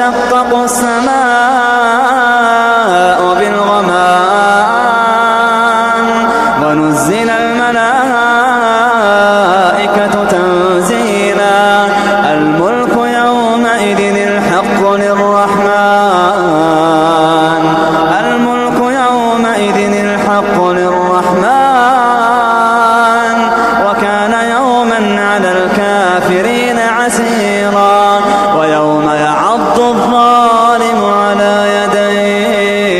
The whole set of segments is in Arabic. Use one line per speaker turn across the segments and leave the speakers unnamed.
وتشقق السماء بالغمام ونزل الملائكة تنزيلا الملك يومئذ الحق للرحمن الملك يومئذ الحق للرحمن وكان يوما على الكافرين عسيرا ويوم يعض الظالم على يديه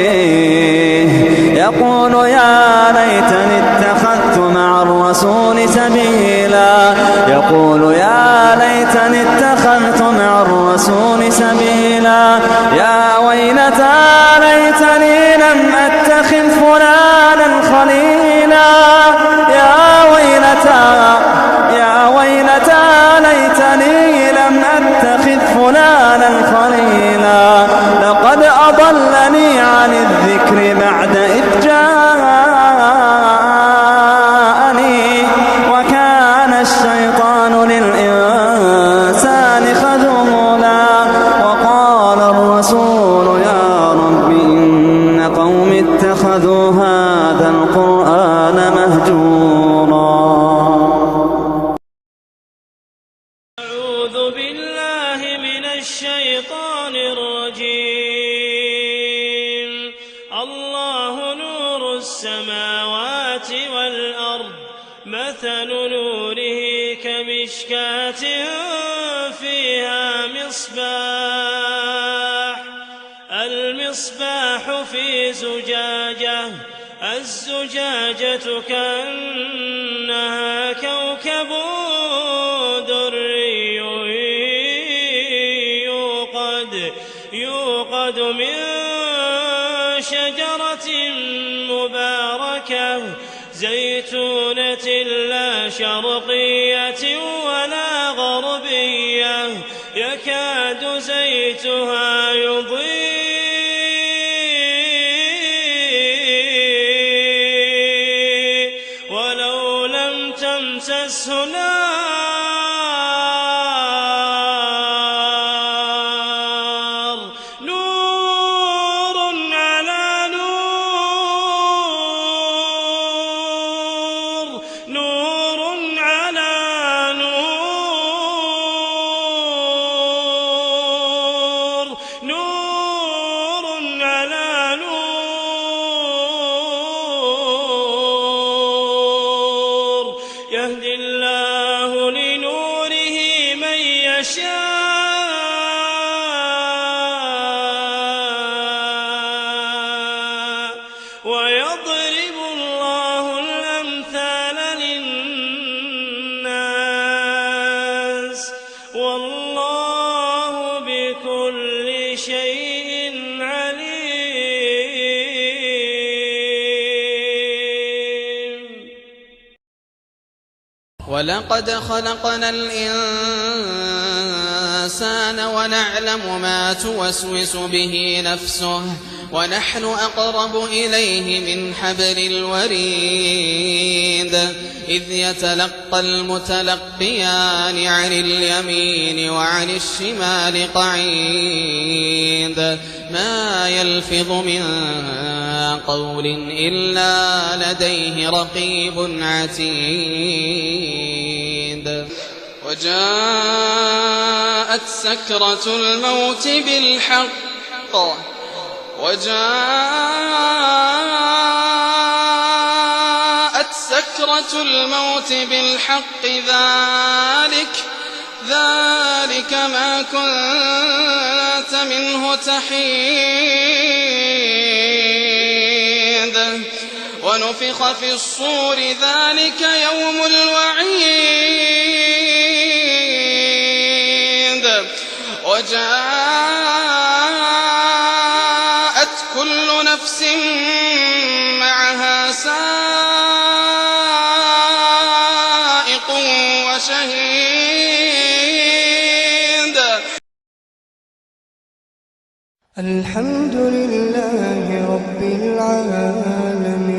يقول يا ليتني اتخذت مع الرسول سبيلا يقول يا ليتني اتخذت مع الرسول سبيلا يا ويلتى ليتني لم أتخذ فلانا خليلا يا ويلتى ليتني لم أتخذ فلانا خليلا لقد أضلني عن الذكر بعد إذ جاءني وكان الشيطان للإنسان خذولا وقال الرسول يا رب إن قوم اتخذوا هذا القرآن مهجورا.
أعوذ بالله من الشيطان الرجيم. الله نور السماوات والأرض مثل نوره كمشكاة فيها المصباح في زجاجة الزجاجة كأنها كوكب دري يوقد من شجرة مباركة زيتونة لا شرقية ولا غربية يكاد زيتها يضيء ولو لم تمسسه نار نور على نور نور على نور نور على نور يهدي الله لنوره من يشاء ويضرب الله الأمثال للناس والله بكل شيء عليم.
ولقد خلقنا الإنسان ونعلم ما توسوس به نفسه ونحن أقرب إليه من حبل الوريد إذ يتلقى المتلقيان عن اليمين وعن الشمال قعيد ما يلفظ من قول إلا لديه رقيب عتيد. وجاءت سكرة الموت بالحق ذلك ما كنت منه تحيد ونفخ في الصور ذلك يوم الوعيد وجاءت كل نفس معها سائق وشهيد.
الحمد لله رب العالمين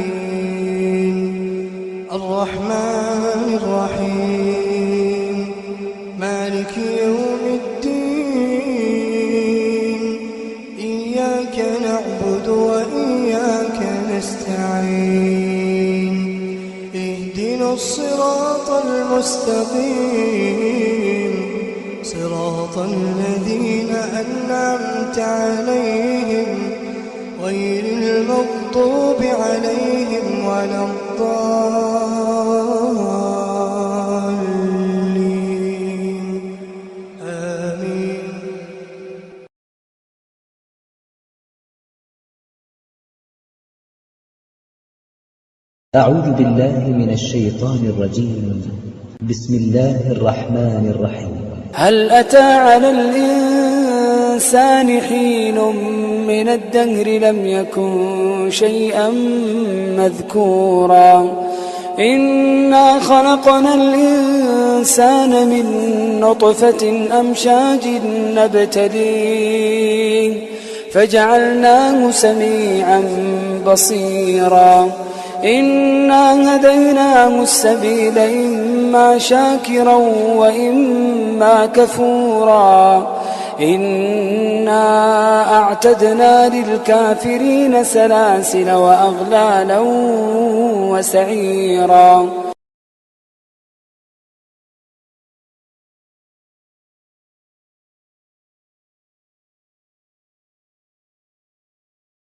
الرحمن الرحيم مالك يوم الدين نستعين اهدنا الصراط المستقيم صراط الذين أنعمت عليهم غير المغضوب عليهم ولا الضالين آمين.
أعوذ بالله من الشيطان الرجيم. بسم الله الرحمن الرحيم.
هل أتى على الإنسان حين من الدهر لم يكن شيئا مذكورا إنا خلقنا الإنسان من نطفة أمشاج نبتليه فجعلناه سميعا بصيرا إنا هديناه السبيل إما شاكرا وإما كفورا إنا أعتدنا للكافرين سلاسل وأغلالا وسعيرا